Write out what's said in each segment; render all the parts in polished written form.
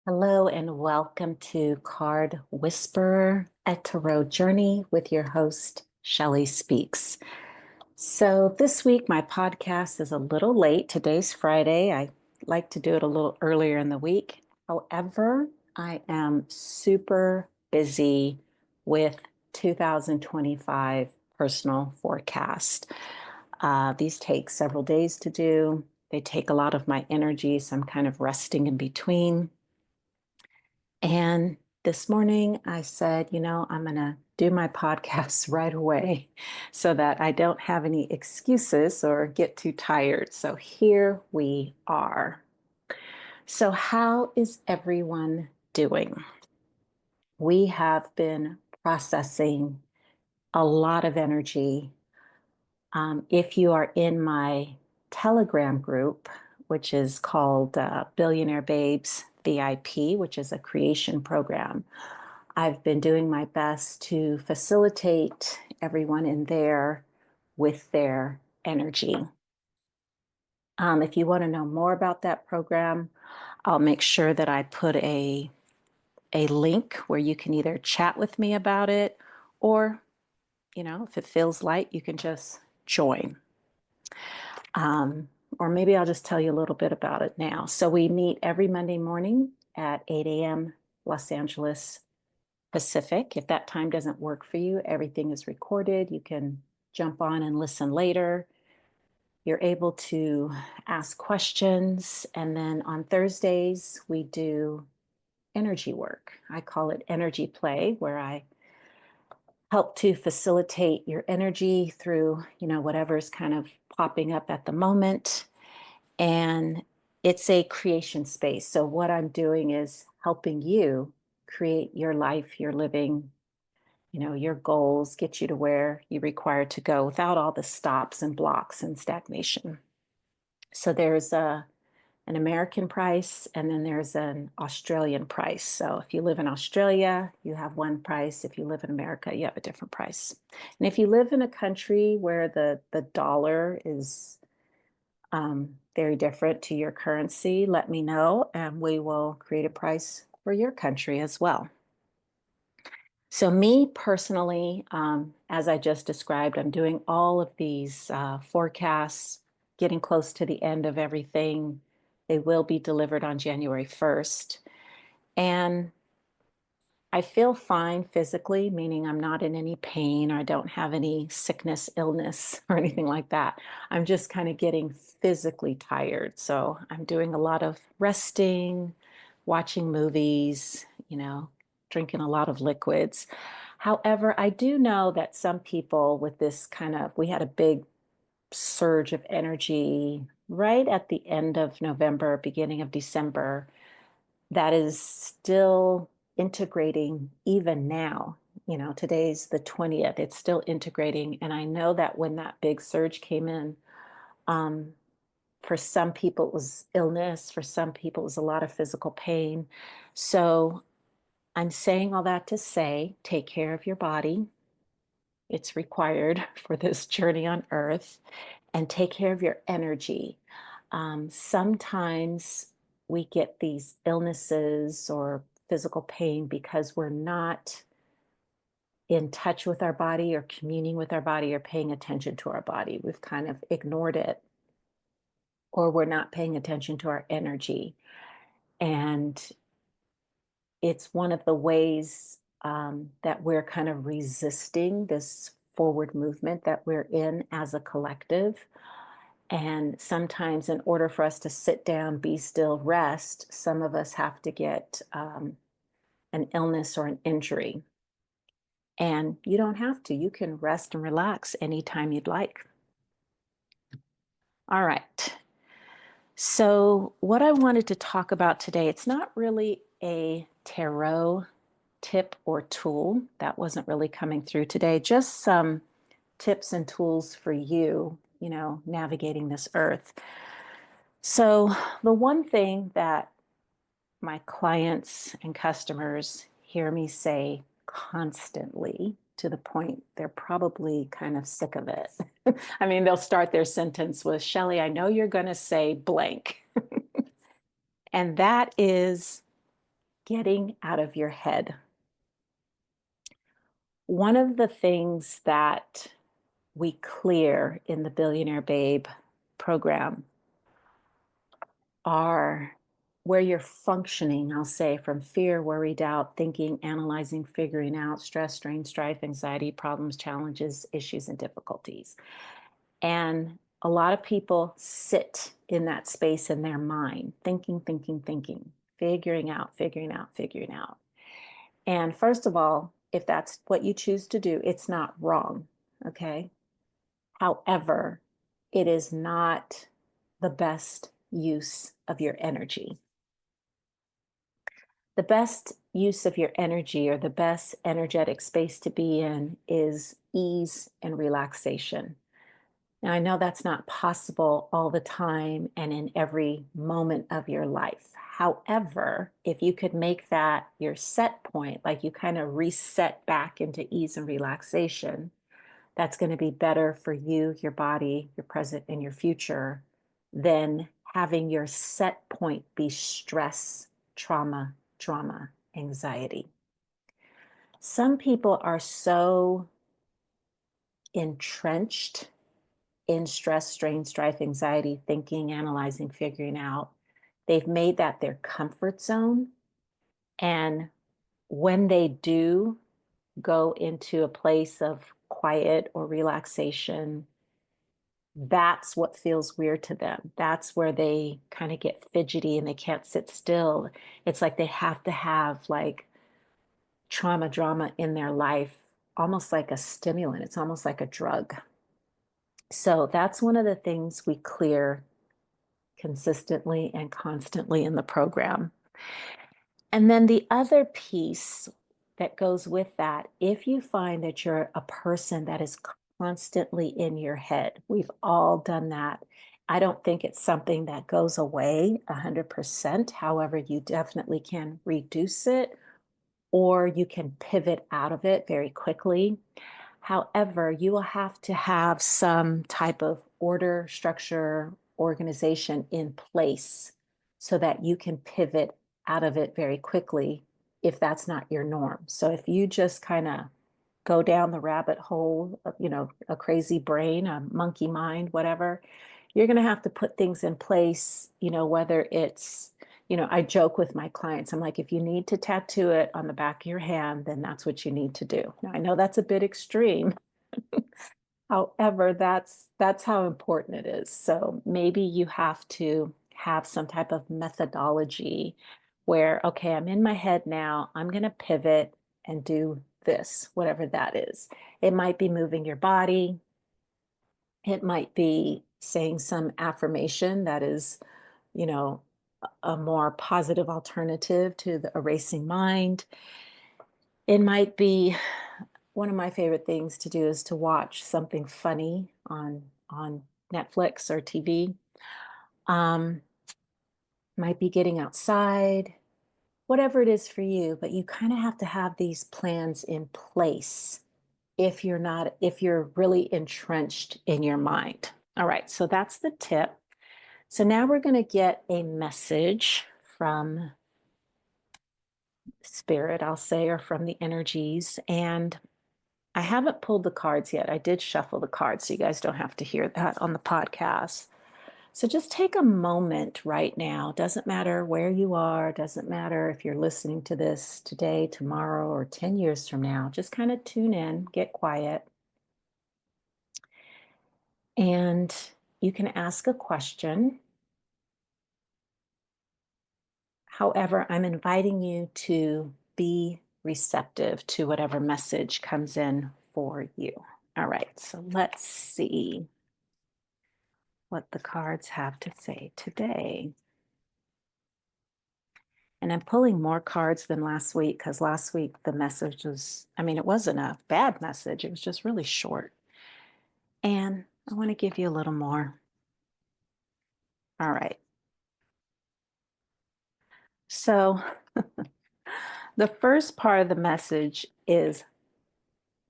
Hello and welcome to Card Whisperer, a Tarot Journey with your host, Shelley Speaks. So this week, my podcast is a little late. Today's Friday. I like to do it a little earlier in the week. However, I am super busy with 2025 personal forecast. These take several days to do. They take a lot of my energy, so I'm kind of resting in between. And this morning I said, I'm going to do my podcast right away so that I don't have any excuses or get too tired. So here we are. So, how is everyone doing? We have been processing a lot of energy. If you are in my Telegram group, which is called Billionaire Babes VIP, which is a creation program, I've been doing my best to facilitate everyone in there with their energy. If you want to know more about that program, I'll make sure that I put a link where you can either chat with me about it or, if it feels light, you can just join. Or maybe I'll just tell you a little bit about it now. So we meet every Monday morning at 8 a.m. Los Angeles Pacific. If that time doesn't work for you, everything is recorded. You can jump on and listen later. You're able to ask questions. And then on Thursdays, we do energy work. I call it energy play, where I help to facilitate your energy through, whatever's kind of popping up at the moment. And it's a creation space. So what I'm doing is helping you create your life you're living, your goals, get you to where you require to go without all the stops and blocks and stagnation. So there's an American price and then there's an Australian price. So if you live in Australia, you have one price. If you live in America, you have a different price. And if you live in a country where the dollar is very different to your currency, let me know and we will create a price for your country as well. So me personally, as I just described, I'm doing all of these forecasts, getting close to the end of everything. They will be delivered on January 1st. And I feel fine physically, meaning I'm not in any pain or I don't have any sickness, illness, or anything like that. I'm just kind of getting physically tired. So I'm doing a lot of resting, watching movies, drinking a lot of liquids. However, I do know that some people with this we had a big surge of energy right at the end of November, beginning of December, that is still integrating even now. Today's the 20th, it's still integrating. And I know that when that big surge came in, um, for some people it was illness, for some people it was a lot of physical pain. So I'm saying all that to say, take care of your body. It's required for this journey on earth, and take care of your energy. Sometimes we get these illnesses or physical pain because we're not in touch with our body or communing with our body or paying attention to our body. We've kind of ignored it, or we're not paying attention to our energy. And it's one of the ways that we're kind of resisting this forward movement that we're in as a collective. And sometimes, in order for us to sit down, be still, rest, some of us have to get an illness or an injury. And you don't have to. You can rest and relax anytime you'd like. All right. So, what I wanted to talk about today, it's not really a tarot tip or tool. That wasn't really coming through today. Just some tips and tools for you, navigating this earth. So, the one thing that my clients and customers hear me say constantly, to the point they're probably kind of sick of it. I mean, they'll start their sentence with, Shelley, I know you're going to say blank. And that is, getting out of your head. One of the things that we clear in the Billionaire Babe program are where you're functioning, I'll say, from fear, worry, doubt, thinking, analyzing, figuring out, stress, strain, strife, anxiety, problems, challenges, issues, and difficulties. And a lot of people sit in that space in their mind, thinking, thinking, thinking, figuring out, figuring out, figuring out. And first of all, if that's what you choose to do, it's not wrong. Okay. However, it is not the best use of your energy. The best use of your energy, or the best energetic space to be in, is ease and relaxation. Now, I know that's not possible all the time and in every moment of your life. However, if you could make that your set point, like you kind of reset back into ease and relaxation, that's going to be better for you, your body, your present, and your future than having your set point be stress, trauma, drama, anxiety. Some people are so entrenched in stress, strain, strife, anxiety, thinking, analyzing, figuring out. They've made that their comfort zone. And when they do go into a place of quiet or relaxation, that's what feels weird to them. That's where they kind of get fidgety and they can't sit still. It's like they have to have like trauma drama in their life, almost like a stimulant. It's almost like a drug. So that's one of the things we clear consistently and constantly in the program. And then the other piece that goes with that, if you find that you're a person that is constantly in your head, we've all done that. I don't think it's something that goes away 100%. However, you definitely can reduce it, or you can pivot out of it very quickly. However, you will have to have some type of order, structure, organization in place so that you can pivot out of it very quickly if that's not your norm. So if you just kind of go down the rabbit hole of, a crazy brain, a monkey mind, whatever, you're going to have to put things in place, whether it's, I joke with my clients. I'm like, if you need to tattoo it on the back of your hand, then that's what you need to do. Now, I know that's a bit extreme. However, that's how important it is. So maybe you have to have some type of methodology where, okay, I'm in my head now, I'm going to pivot and do this, whatever that is. It might be moving your body. It might be saying some affirmation that is, you know, a more positive alternative to the erasing mind. It might be, one of my favorite things to do is to watch something funny on Netflix or TV. Um, might be getting outside, whatever it is for you, but you kind of have to have these plans in place if you're really entrenched in your mind. All right, so that's the tip. So now we're going to get a message from spirit, I'll say, or from the energies. And I haven't pulled the cards yet. I did shuffle the cards, so you guys don't have to hear that on the podcast. So just take a moment right now. Doesn't matter where you are, doesn't matter if you're listening to this today, tomorrow, or 10 years from now. Just kind of tune in, get quiet, and you can ask a question. However, I'm inviting you to be receptive to whatever message comes in for you. All right, so let's see what the cards have to say today. And I'm pulling more cards than last week because last week the message was, it wasn't a bad message. It was just really short. And I want to give you a little more. All right. So the first part of the message is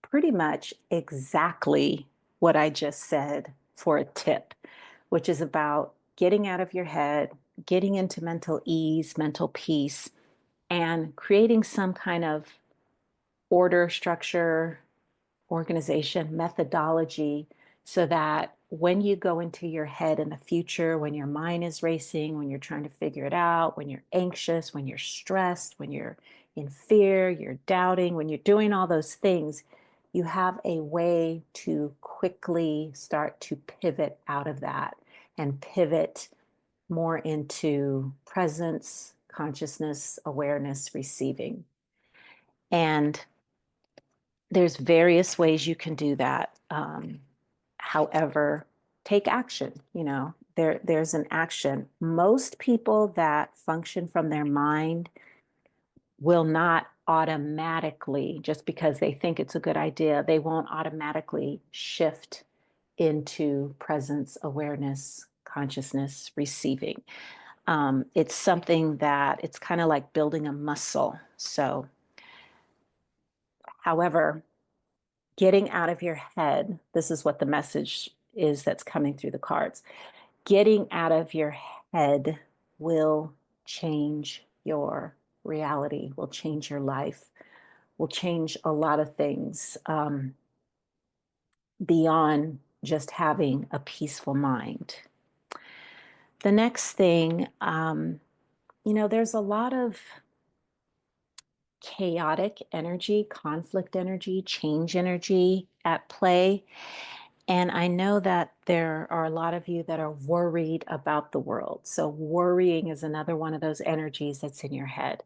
pretty much exactly what I just said for a tip, which is about getting out of your head, getting into mental ease, mental peace, and creating some kind of order, structure, organization, methodology, so that when you go into your head in the future, when your mind is racing, when you're trying to figure it out, when you're anxious, when you're stressed, when you're in fear, you're doubting, when you're doing all those things, you have a way to quickly start to pivot out of that and pivot more into presence, consciousness, awareness, receiving. And there's various ways you can do that. However, take action. There's an action. Most people that function from their mind will not automatically, just because they think it's a good idea, they won't automatically shift into presence, awareness, consciousness, receiving. It's something that it's kind of like building a muscle. So, however, getting out of your head, this is what the message is that's coming through the cards. Getting out of your head will change your reality, will change your life, will change a lot of things beyond just having a peaceful mind. The next thing, there's a lot of chaotic energy, conflict energy, change energy at play. And I know that there are a lot of you that are worried about the world. So, worrying is another one of those energies that's in your head.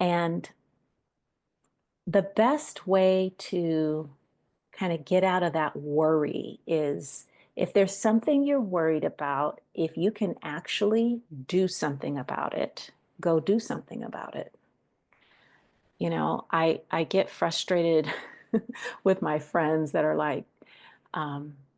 And the best way to kind of get out of that worry is, if there's something you're worried about, if you can actually do something about it, go do something about it. I get frustrated with my friends that are like,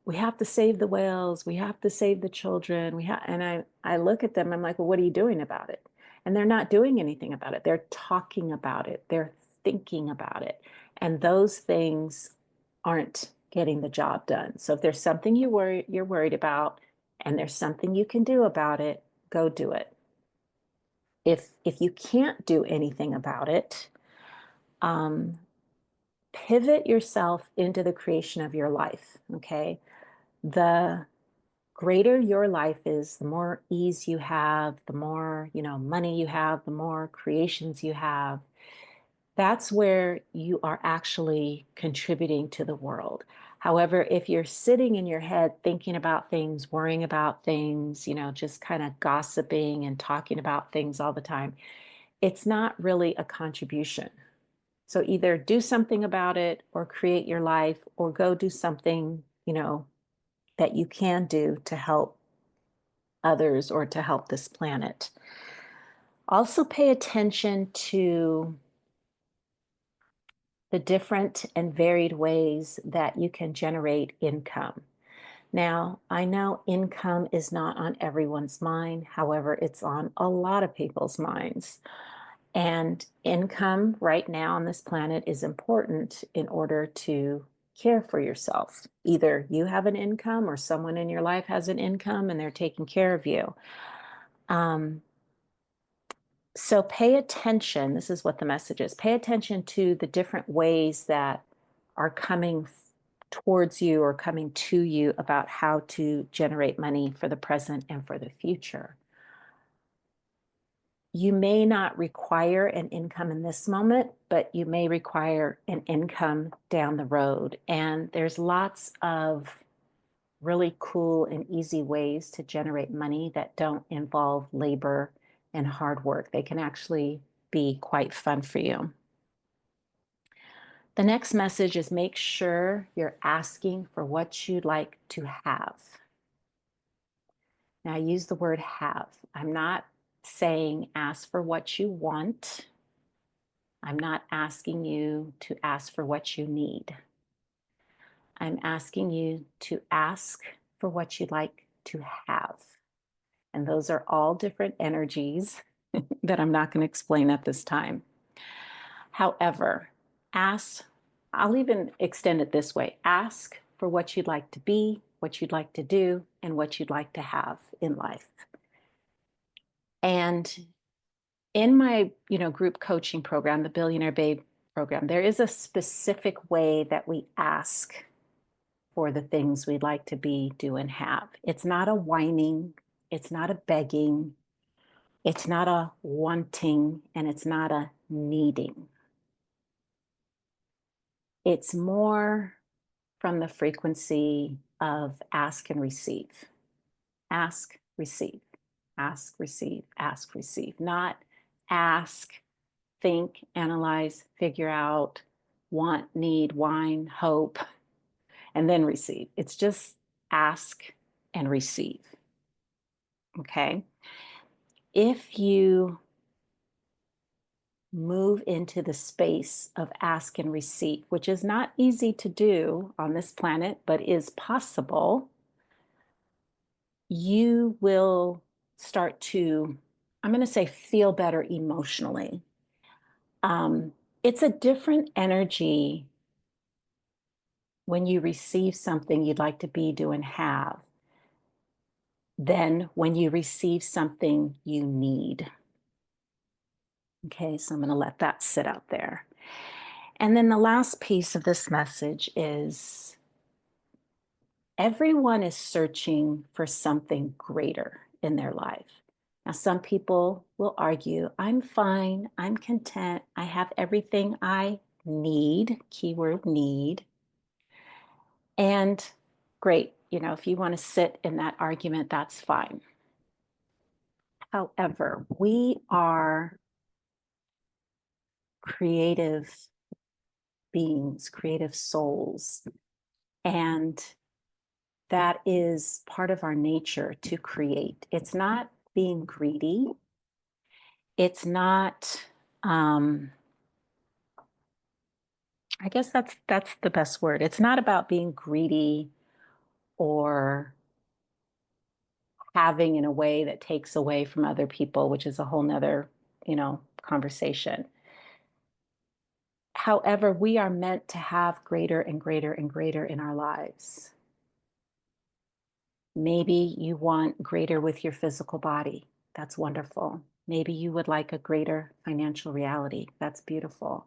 we have to save the whales, we have to save the children, and I look at them, I'm like, well, what are you doing about it? And they're not doing anything about it. They're talking about it, they're thinking about it. And those things aren't getting the job done. So if there's something you're worried about and there's something you can do about it, go do it. If you can't do anything about it, um, pivot yourself into the creation of your life. Okay. The greater your life is, the more ease you have, the more, money you have, the more creations you have. That's where you are actually contributing to the world. However, if you're sitting in your head thinking about things, worrying about things, just kind of gossiping and talking about things all the time, it's not really a contribution. So either do something about it or create your life, or go do something, that you can do to help others or to help this planet. Also, pay attention to the different and varied ways that you can generate income. Now, I know income is not on everyone's mind. However, it's on a lot of people's minds. And income right now on this planet is important in order to care for yourself. Either you have an income or someone in your life has an income and they're taking care of you. So pay attention. This is what the message is. Pay attention to the different ways that are coming towards you or coming to you about how to generate money for the present and for the future. You may not require an income in this moment, but you may require an income down the road. And there's lots of really cool and easy ways to generate money that don't involve labor and hard work. They can actually be quite fun for you. The next message is, make sure you're asking for what you'd like to have. Now, I use the word have. I'm not saying ask for what you want. I'm not asking you to ask for what you need. I'm asking you to ask for what you'd like to have. And those are all different energies that I'm not going to explain at this time. However, I'll even extend it this way. Ask for what you'd like to be, what you'd like to do, and what you'd like to have in life. And in my, group coaching program, the Billionaire Babe program, there is a specific way that we ask for the things we'd like to be, do, and have. It's not a whining, it's not a begging, it's not a wanting, and it's not a needing. It's more from the frequency of ask and receive. Ask, receive, ask, receive, ask, receive. Not ask, think, analyze, figure out, want, need, whine, hope, and then receive. It's just ask and receive. Okay? If you move into the space of ask and receive, which is not easy to do on this planet, but is possible, you will start to, I'm going to say, feel better emotionally. It's a different energy when you receive something you'd like to be, do, and have than when you receive something you need. Okay, so I'm going to let that sit out there. And then the last piece of this message is everyone is searching for something greater in their life. Now, some people will argue, I'm fine, I'm content, I have everything I need, keyword need. And great, if you want to sit in that argument, that's fine. However, we are creative beings, creative souls, and that is part of our nature to create. It's not being greedy. It's not, I guess that's the best word. It's not about being greedy or having in a way that takes away from other people, which is a whole nother, conversation. However, we are meant to have greater and greater and greater in our lives. Maybe you want greater with your physical body. That's wonderful. Maybe you would like a greater financial reality. That's beautiful.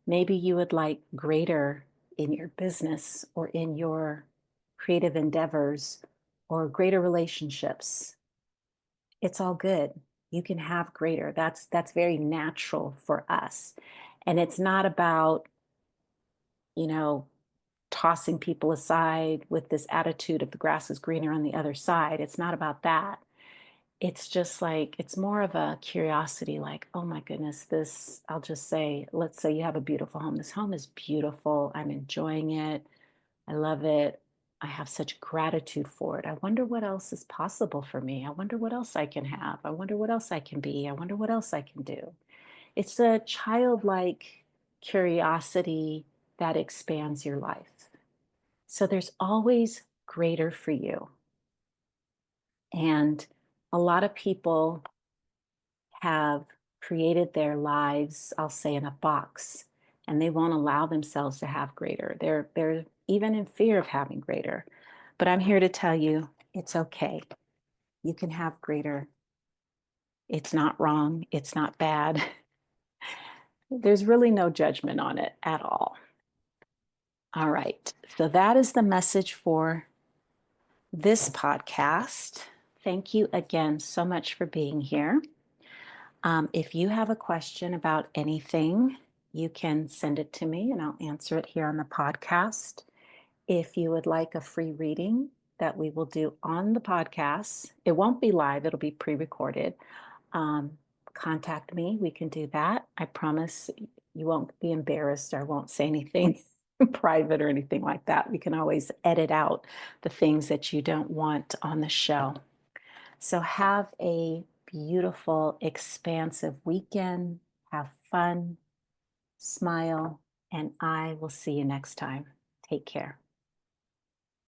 Maybe you would like greater in your business or in your creative endeavors or greater relationships. It's all good. You can have greater. That's very natural for us. And it's not about, tossing people aside with this attitude of the grass is greener on the other side. It's not about that. It's just like, it's more of a curiosity, like, oh my goodness, I'll just say, let's say you have a beautiful home. This home is beautiful. I'm enjoying it. I love it. I have such gratitude for it. I wonder what else is possible for me. I wonder what else I can have. I wonder what else I can be. I wonder what else I can do. It's a childlike curiosity that expands your life. So there's always greater for you. And a lot of people have created their lives, I'll say, in a box, and they won't allow themselves to have greater. They're even in fear of having greater. But I'm here to tell you, it's okay. You can have greater. It's not wrong. It's not bad. There's really no judgment on it at all. All right. So that is the message for this podcast. Thank you again so much for being here. If you have a question about anything, you can send it to me and I'll answer it here on the podcast. If you would like a free reading that we will do on the podcast, it won't be live, it'll be pre-recorded. Contact me, we can do that. I promise you won't be embarrassed or I won't say anything private or anything like that. We can always edit out the things that you don't want on the show. So have a beautiful, expansive weekend. Have fun, smile, and I will see you next time. Take care.